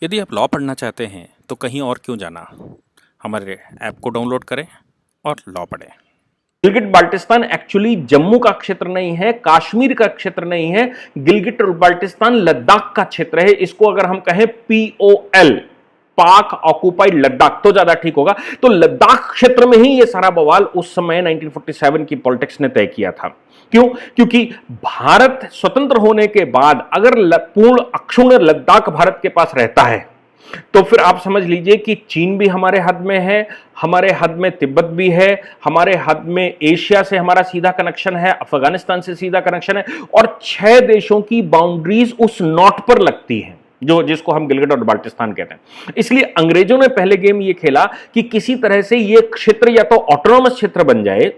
यदि आप लॉ पढ़ना चाहते हैं तो कहीं और क्यों जाना। हमारे ऐप को डाउनलोड करें और लॉ पढ़ें। गिलगिट बाल्टिस्तान एक्चुअली जम्मू का क्षेत्र नहीं है, कश्मीर का क्षेत्र नहीं है। गिलगिट और बाल्टिस्तान लद्दाख का क्षेत्र है। इसको अगर हम कहें POL, पाक ऑक्युपाइड लद्दाख, तो ज्यादा ठीक होगा। तो लद्दाख क्षेत्र में ही यह सारा बवाल उस समय 1947 की पॉलिटिक्स ने तय किया था। क्यों? क्योंकि भारत स्वतंत्र होने के बाद अगर पूर्ण अक्षुण्ण लद्दाख भारत के पास रहता है तो फिर आप समझ लीजिए कि चीन भी हमारे हद में है, हमारे हद में तिब्बत भी है, हमारे हद में एशिया से हमारा सीधा कनेक्शन है, अफगानिस्तान से सीधा कनेक्शन है, और 6 देशों की बाउंड्रीज उस नॉट पर लगती हैं जो जिसको हम गिलगिट और बाल्टिस्तान कहते हैं। इसलिए अंग्रेजों ने पहले गेम ये खेला कि किसी तरह से ये क्षेत्र या तो ऑटोनॉमस क्षेत्र बन जाए,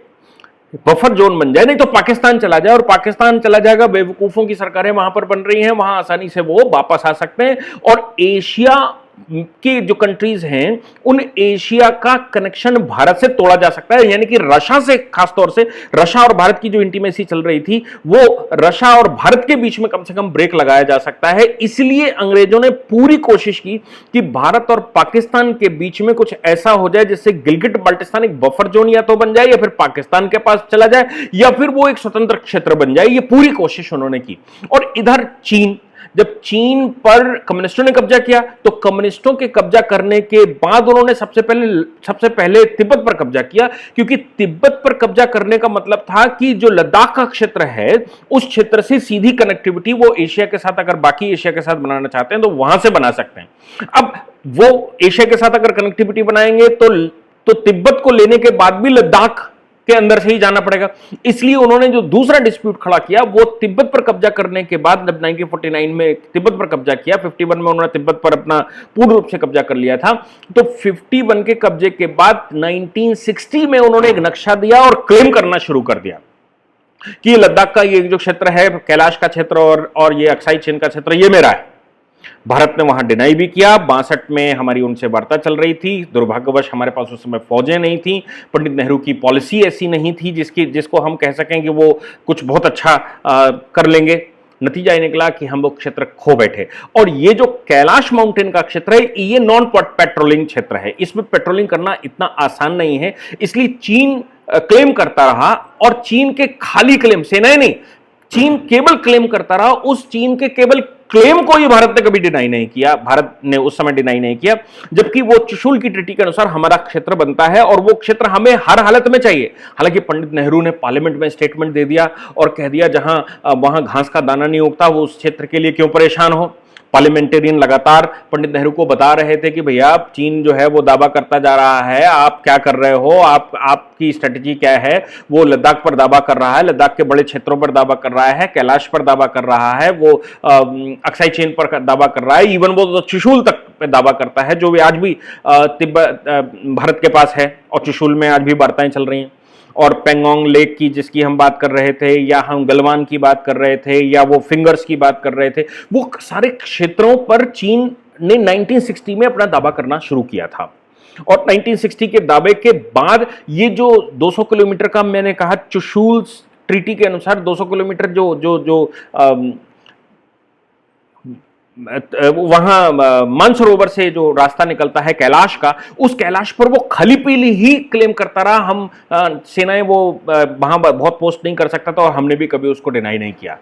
बफर जोन बन जाए, नहीं तो पाकिस्तान चला जाए, और पाकिस्तान चला जाएगा, बेवकूफों की सरकारें वहां पर बन रही हैं, वहां आसानी से वो वापस आ सकते हैं। और एशिया की जो कंट्रीज हैं उन एशिया का कनेक्शन भारत से तोड़ा जा सकता है। यानी कि रशिया से, खासतौर से रशिया और भारत की जो इंटीमेसी चल रही थी वो रशिया और भारत के बीच में कम से कम ब्रेक लगाया जा सकता है। इसलिए अंग्रेजों ने पूरी कोशिश की कि भारत और पाकिस्तान के बीच में कुछ ऐसा हो जाए जिससे गिलगिट बाल्टिस्तान एक बफर जोन या तो बन जाए, या फिर पाकिस्तान के पास चला जाए, या फिर वो एक स्वतंत्र क्षेत्र बन जाए। ये पूरी कोशिश उन्होंने की। और इधर चीन, जब चीन पर कम्युनिस्टों ने कब्जा किया तो कम्युनिस्टों के कब्जा करने के बाद उन्होंने सबसे पहले तिब्बत पर कब्जा किया, क्योंकि तिब्बत पर कब्जा करने का मतलब था कि जो लद्दाख का क्षेत्र है उस क्षेत्र से सीधी कनेक्टिविटी वो एशिया के साथ, अगर बाकी एशिया के साथ बनाना चाहते हैं तो वहां से बना सकते हैं। अब वो एशिया के साथ अगर कनेक्टिविटी बनाएंगे तो तिब्बत को लेने के बाद भी लद्दाख के अंदर से ही जाना पड़ेगा। इसलिए उन्होंने जो दूसरा डिस्प्यूट खड़ा किया वो तिब्बत पर कब्जा करने के बाद, जब 1949 में तिब्बत पर कब्जा किया, 51 में उन्होंने तिब्बत पर अपना पूर्ण रूप से कब्जा कर लिया था, तो 51 के कब्जे के बाद 1960 में उन्होंने एक नक्शा दिया और क्लेम करना शुरू कर दिया कि लद्दाख का ये जो क्षेत्र है, कैलाश का क्षेत्र और ये अक्साई चीन का क्षेत्र, ये मेरा है। भारत ने वहां डिनाई भी किया। 62 में हमारी उनसे वार्ता चल रही थी। दुर्भाग्यवश हमारे पास उस समय फौजें नहीं थी। पंडित नेहरू की पॉलिसी ऐसी नहीं थी जिसको हम कह सकें कि वो कुछ बहुत अच्छा कर लेंगे। नतीजा ये निकला कि हम वो क्षेत्र खो बैठे। और ये जो कैलाश माउंटेन का क्षेत्र है ये नॉन पेट्रोलिंग क्षेत्र है, इसमें पेट्रोलिंग करना इतना आसान नहीं है। इसलिए चीन क्लेम करता रहा, और चीन के खाली क्लेम, सेनाएं नहीं, चीन केवल क्लेम करता रहा। उस चीन के केवल क्लेम को ही भारत ने कभी डिनाई नहीं किया, भारत ने उस समय डिनाई नहीं किया, जबकि वो चुशुल की ट्रीटी के अनुसार हमारा क्षेत्र बनता है और वो क्षेत्र हमें हर हालत में चाहिए। हालांकि पंडित नेहरू ने पार्लियामेंट में स्टेटमेंट दे दिया और कह दिया जहां वहां घास का दाना नहीं उगता वो उस क्षेत्र के लिए क्यों परेशान हो। पार्लियामेंटेरियन लगातार पंडित नेहरू को बता रहे थे कि भैया चीन जो है वो दावा करता जा रहा है, आप क्या कर रहे हो, आपकी स्ट्रेटजी क्या है। वो लद्दाख पर दावा कर रहा है, लद्दाख के बड़े क्षेत्रों पर दावा कर रहा है, कैलाश पर दावा कर रहा है, वो अक्साई चीन पर दावा कर रहा है, इवन वो तो चुशुल तक पे दावा करता है, जो भी आज भी तिब्बत भारत के पास है, और चुशुल में आज भी वार्ताएं चल रही हैं। और पेंगोंग लेक की जिसकी हम बात कर रहे थे, या हम गलवान की बात कर रहे थे, या वो फिंगर्स की बात कर रहे थे, वो सारे क्षेत्रों पर चीन ने 1960 में अपना दावा करना शुरू किया था। और 1960 के दावे के बाद ये जो 200 किलोमीटर का मैंने कहा, चुशुल ट्रीटी के अनुसार 200 किलोमीटर जो वहां मानसरोवर से जो रास्ता निकलता है कैलाश का, उस कैलाश पर वो खाली पीली ही क्लेम करता रहा। हम सेनाएं वो वहां बहुत पोस्ट नहीं कर सकता था, और हमने भी कभी उसको डिनाई नहीं किया।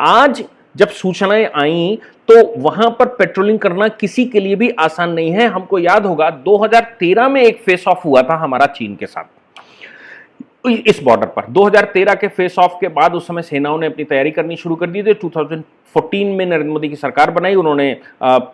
आज जब सूचनाएं आई तो वहां पर पेट्रोलिंग करना किसी के लिए भी आसान नहीं है। हमको याद होगा 2013 में एक फेस ऑफ हुआ था हमारा चीन के साथ इस बॉर्डर पर। 2013 के फेस ऑफ के बाद उस समय सेनाओं ने अपनी तैयारी करनी शुरू कर दी थी। 2014 में नरेंद्र मोदी की सरकार बनाई, उन्होंने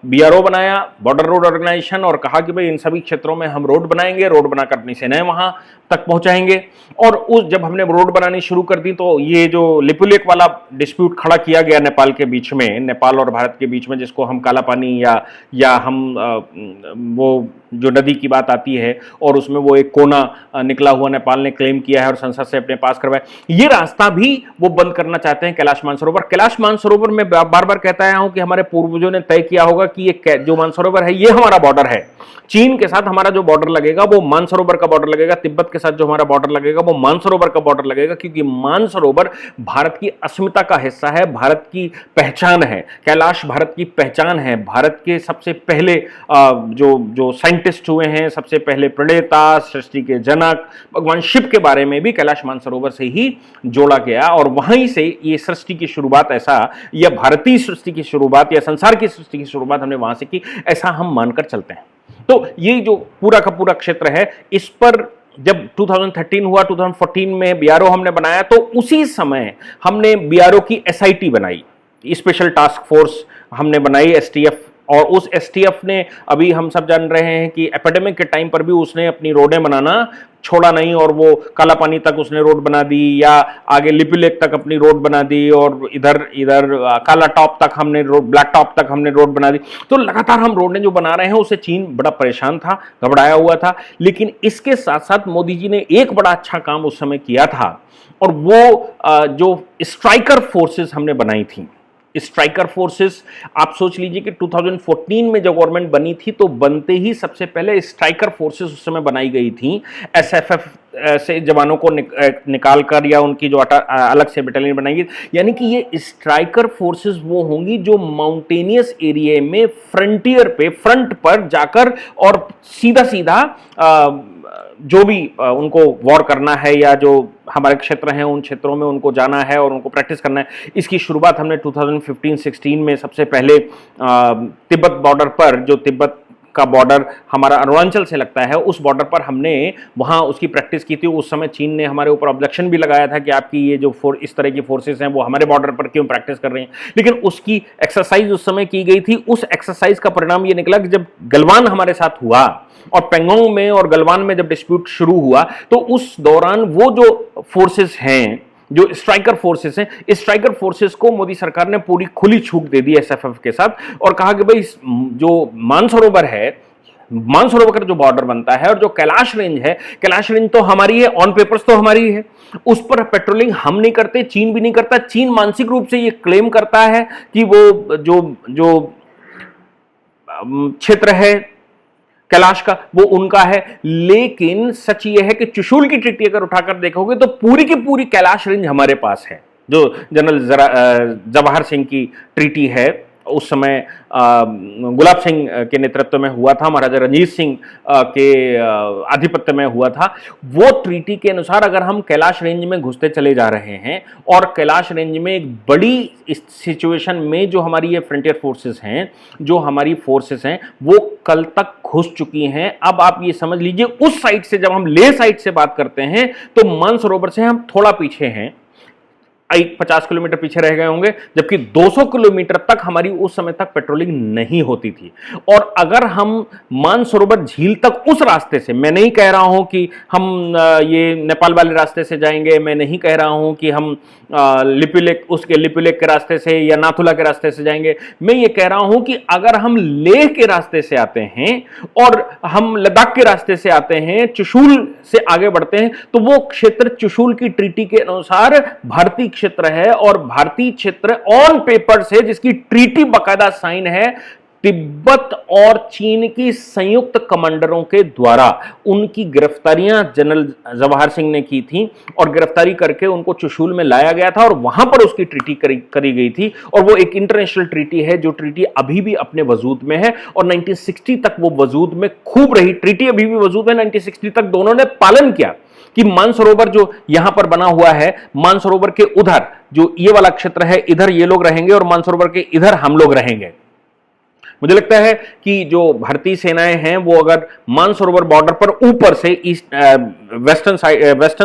BRO बनाया, बॉर्डर रोड ऑर्गेनाइजेशन, और कहा कि भाई इन सभी क्षेत्रों में हम रोड बनाएंगे, रोड बनाकर अपनी सेनाएं वहां तक पहुंचाएंगे। और जब हमने रोड बनानी शुरू कर दी तो ये जो लिपुलेख वाला डिस्प्यूट खड़ा किया गया नेपाल के बीच में, नेपाल और भारत के बीच में, जिसको हम काला पानी या हम वो जो नदी की बात आती है और उसमें वो एक कोना निकला हुआ नेपाल ने क्लेम किया है और संसद से अपने पास करवाया, ये रास्ता भी वो बंद करना चाहते हैं कैलाश मानसरोवर। कैलाश मानसरोवर में बार बार कहता आया हूं कि हमारे पूर्वजों ने तय किया होगा कि ये जो मानसरोवर है ये हमारा बॉर्डर है। चीन के साथ हमारा जो बॉर्डर लगेगा वो मानसरोवर का बॉर्डर लगेगा, तिब्बत के साथ जो हमारा बॉर्डर लगेगा वो मानसरोवर का बॉर्डर लगेगा, क्योंकि मानसरोवर भारत की अस्मिता का हिस्सा है, भारत की पहचान है। कैलाश भारत की पहचान है। भारत के सबसे पहले जो साइंटिस्ट हुए हैं, सबसे पहले प्रणेता, सृष्टि के जनक भगवान शिव के बारे में भी कैलाश मानसरोवर से ही जोड़ा गया, और वहीं से ये सृष्टि की शुरुआत, ऐसा या भारतीय सृष्टि की शुरुआत या संसार की सृष्टि की शुरुआत हमने वहां से की, ऐसा हम मानकर चलते हैं। तो ये जो पूरा का पूरा क्षेत्र है, इस पर जब 2013 हुआ, 2014 में बीआरओ हमने बनाया, तो उसी समय हमने बीआरओ की एसआईटी बनाई, स्पेशल टास्क फोर्स हमने बनाई, एसटीएफ। और उस एसटीएफ ने, अभी हम सब जान रहे हैं कि एपिडेमिक के टाइम पर भी उसने अपनी रोडें बनाना छोड़ा नहीं, और वो काला पानी तक उसने रोड बना दी, या आगे लिपि लेक तक अपनी रोड बना दी, और इधर काला टॉप तक हमने रोड, ब्लैक टॉप तक हमने रोड बना दी। तो लगातार हम रोडें जो बना रहे हैं, उससे चीन बड़ा परेशान था, घबराया हुआ था। लेकिन इसके साथ साथ मोदी जी ने एक बड़ा अच्छा काम उस समय किया था, और वो जो स्ट्राइकर फोर्सेस हमने बनाई थी। स्ट्राइकर फोर्सेस, आप सोच लीजिए कि 2014 में जब गवर्नमेंट बनी थी, तो बनते ही सबसे पहले स्ट्राइकर फोर्सेस उस समय बनाई गई थी। एसएफएफ से जवानों को निकाल कर, या उनकी जो अलग से बटालियन बनाई गई, यानी कि ये स्ट्राइकर फोर्सेस वो होंगी जो माउंटेनियस एरिया में फ्रंटियर पे, फ्रंट पर जाकर और सीधा सीधा जो भी उनको वॉर करना है, या जो हमारे क्षेत्र हैं उन क्षेत्रों में उनको जाना है और उनको प्रैक्टिस करना है। इसकी शुरुआत हमने 2015-16 में सबसे पहले तिब्बत बॉर्डर पर, जो तिब्बत का बॉर्डर हमारा अरुणाचल से लगता है, उस बॉर्डर पर हमने वहां उसकी प्रैक्टिस की थी। उस समय चीन ने हमारे ऊपर ऑब्जेक्शन भी लगाया था कि आपकी ये जो इस तरह की फोर्सेस हैं वो हमारे बॉर्डर पर क्यों प्रैक्टिस कर रही हैं, लेकिन उसकी एक्सरसाइज उस समय की गई थी। उस एक्सरसाइज का परिणाम ये निकला कि जब गलवान हमारे साथ हुआ और पेंगोंग में और गलवान में जब डिस्प्यूट शुरू हुआ, तो उस दौरान वो जो फोर्सेस हैं, जो स्ट्राइकर फोर्सेस हैं, इस स्ट्राइकर फोर्सेस को मोदी सरकार ने पूरी खुली छूट दे दी एसएफएफ के साथ, और कहा कि भाई जो मानसरोवर है, मानसरोवर का जो बॉर्डर बनता है, और जो कैलाश रेंज है, कैलाश रेंज तो हमारी है, ऑन पेपर्स तो हमारी है, उस पर पेट्रोलिंग हम नहीं करते, चीन भी नहीं करता। चीन मानसिक रूप से ये क्लेम करता है कि वो जो क्षेत्र है कैलाश का वो उनका है, लेकिन सच ये है कि चुशूल की ट्रीटी अगर उठाकर देखोगे तो पूरी की पूरी कैलाश रेंज हमारे पास है, जो जनरल जवाहर सिंह की ट्रीटी है। उस समय गुलाब सिंह के नेतृत्व में हुआ था, महाराजा रणजीत सिंह के आधिपत्य में हुआ था। वो ट्रीटी के अनुसार अगर हम कैलाश रेंज में घुसते चले जा रहे हैं, और कैलाश रेंज में एक बड़ी सिचुएशन में जो हमारी ये फ्रंटियर फोर्सेस हैं, जो हमारी फोर्सेस हैं, वो कल तक घुस चुकी हैं। अब आप ये समझ लीजिए, उस साइड से जब हम लेह साइड से बात करते हैं तो मानसरोवर से हम थोड़ा पीछे हैं, 50 किलोमीटर पीछे रह गए होंगे, जबकि 200 किलोमीटर तक हमारी उस समय तक पेट्रोलिंग नहीं होती थी। और अगर हम मानसरोवर झील तक उस रास्ते से, मैं नहीं कह रहा हूं कि हम ये नेपाल वाले रास्ते से जाएंगे, मैं नहीं कह रहा हूं कि हम लिपिलेक के रास्ते से या नाथुला के रास्ते से जाएंगे, मैं ये कह रहा हूं कि अगर हम लेह के रास्ते से आते हैं और हम लद्दाख के रास्ते से आते हैं, चुशूल से आगे बढ़ते हैं, तो वो क्षेत्र चुशूल की ट्रीटी के अनुसार भारतीय क्षेत्र है, और भारतीय क्षेत्र ऑन पेपर से, जिसकी ट्रीटी बकायदा साइन है तिब्बत और चीन की संयुक्त कमांडरों के द्वारा, उनकी गिरफ्तारियां जनरल जवाहर सिंह ने की थी, और गिरफ्तारी करके उनको चुशूल में लाया गया था, और वहां पर उसकी ट्रीटी करी गई थी। और वो एक इंटरनेशनल ट्रीटी है, जो ट्रीटी अभी भी अपने वजूद में है, और 1960 तक वो वजूद में खूब रही। ट्रीटी अभी भी वजूद है, 1960 तक दोनों ने पालन किया कि मानसरोवर जो यहां पर बना हुआ है, मानसरोवर के उधर जो ये वाला क्षेत्र है, इधर ये लोग रहेंगे, और मानसरोवर के इधर हम लोग रहेंगे। मुझे लगता है कि जो भारतीय सेनाएं हैं वो अगर मानसरोवर बॉर्डर पर ऊपर से वेस्टर्न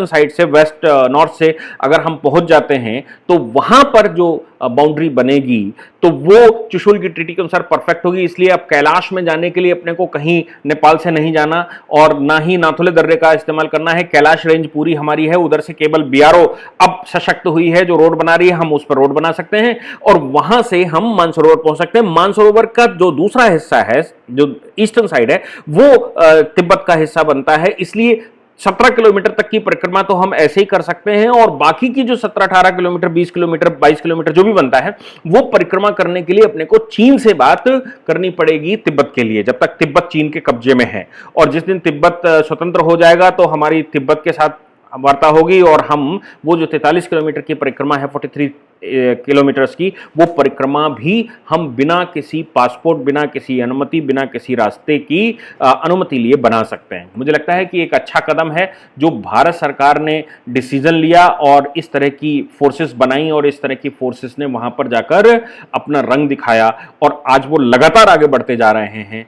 साइड से, वेस्ट नॉर्थ से अगर हम पहुंच जाते हैं, तो वहां पर जो बाउंड्री बनेगी तो वो चुशूल की ट्रीटी के अनुसार परफेक्ट होगी। इसलिए अब कैलाश में जाने के लिए अपने को कहीं नेपाल से नहीं जाना, और ना ही नाथुले दर्रे का इस्तेमाल करना है। कैलाश रेंज पूरी हमारी है, उधर से केवल बीआरओ अब सशक्त हुई है, जो रोड बना रही है, हम उस पर रोड बना सकते हैं, और वहां से हम मानसरोवर पहुंच सकते हैं। मानसरोवर का जो दूसरा हिस्सा है, जो ईस्टर्न साइड है, वो तिब्बत का हिस्सा बनता है। इसलिए 17 किलोमीटर तक की परिक्रमा तो हम ऐसे ही कर सकते हैं, और बाकी की जो 17-18 किलोमीटर, 20 किलोमीटर, 22 किलोमीटर जो भी बनता है, वो परिक्रमा करने के लिए अपने को चीन से बात करनी पड़ेगी तिब्बत के लिए, जब तक तिब्बत चीन के कब्जे में है। और जिस दिन तिब्बत स्वतंत्र हो जाएगा तो हमारी तिब्बत के साथ वार्ता होगी, और हम वो जो 43 किलोमीटर की परिक्रमा है, 43 किलोमीटर्स की, वो परिक्रमा भी हम बिना किसी पासपोर्ट, बिना किसी अनुमति, बिना किसी रास्ते की अनुमति लिए बना सकते हैं। मुझे लगता है कि एक अच्छा कदम है जो भारत सरकार ने डिसीजन लिया और इस तरह की फोर्सेस बनाई, और इस तरह की फोर्सेस ने वहां पर जाकर अपना रंग दिखाया, और आज वो लगातार आगे बढ़ते जा रहे हैं।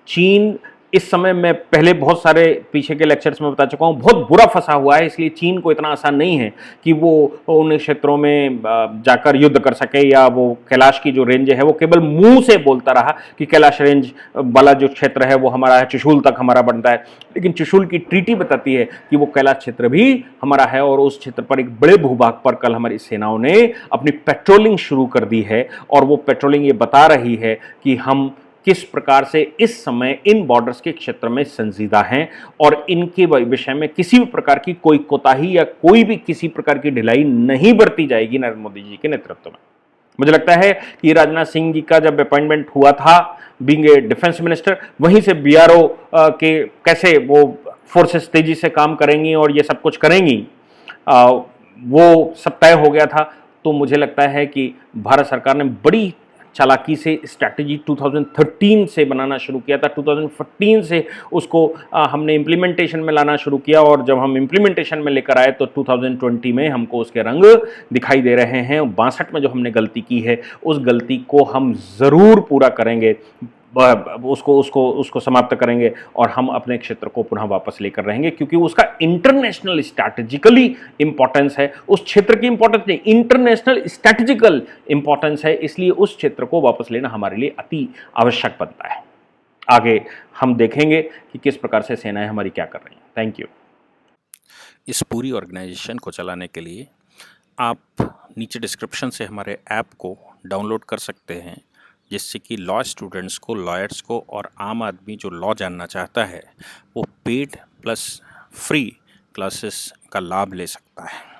चीन इस समय, मैं पहले बहुत सारे पीछे के लेक्चर्स में बता चुका हूं, बहुत बुरा फंसा हुआ है, इसलिए चीन को इतना आसान नहीं है कि वो उन क्षेत्रों में जाकर युद्ध कर सके, या वो कैलाश की जो रेंज है वो केवल मुंह से बोलता रहा कि कैलाश रेंज वाला जो क्षेत्र है वो हमारा है, चुशूल तक हमारा बनता है, लेकिन चुशूल की ट्रीटी बताती है कि वो कैलाश क्षेत्र भी हमारा है, और उस क्षेत्र पर एक बड़े भूभाग पर कल हमारी सेनाओं ने अपनी पेट्रोलिंग शुरू कर दी है, और वो पेट्रोलिंग ये बता रही है कि हम किस प्रकार से इस समय इन बॉर्डर्स के क्षेत्र में संजीदा हैं, और इनके विषय में किसी भी प्रकार की कोई कोताही या कोई भी किसी प्रकार की ढिलाई नहीं बरती जाएगी नरेंद्र मोदी जी के नेतृत्व में। मुझे लगता है कि राजनाथ सिंह जी का जब अपॉइंटमेंट हुआ था बीइंग ए डिफेंस मिनिस्टर, वहीं से बीआरओ के कैसे वो फोर्सेस तेजी से काम करेंगी और ये सब कुछ करेंगी, वो सब तय हो गया था। तो मुझे लगता है कि भारत सरकार ने बड़ी चालाकी से स्ट्रैटेजी 2013 से बनाना शुरू किया था, 2015 से उसको हमने इम्प्लीमेंटेशन में लाना शुरू किया, और जब हम इम्प्लीमेंटेशन में लेकर आए तो 2020 में हमको उसके रंग दिखाई दे रहे हैं। 62 में जो हमने गलती की है, उस गलती को हम ज़रूर पूरा करेंगे, उसको समाप्त करेंगे, और हम अपने क्षेत्र को पुनः वापस लेकर रहेंगे, क्योंकि उसका इंटरनेशनल स्ट्रैटेजिकली इंपॉर्टेंस है। उस क्षेत्र की इंपॉर्टेंस नहीं, इंटरनेशनल स्ट्रैटेजिकल इंपॉर्टेंस है, इसलिए उस क्षेत्र को वापस लेना हमारे लिए अति आवश्यक बनता है। आगे हम देखेंगे कि किस प्रकार से सेनाएं हमारी क्या कर रही हैं। Thank you. इस पूरी ऑर्गेनाइजेशन को चलाने के लिए आप नीचे डिस्क्रिप्शन से हमारे ऐप को डाउनलोड कर सकते हैं, जिससे कि लॉ स्टूडेंट्स को, लॉयर्स को और आम आदमी जो लॉ जानना चाहता है वो पेड प्लस फ्री क्लासेस का लाभ ले सकता है।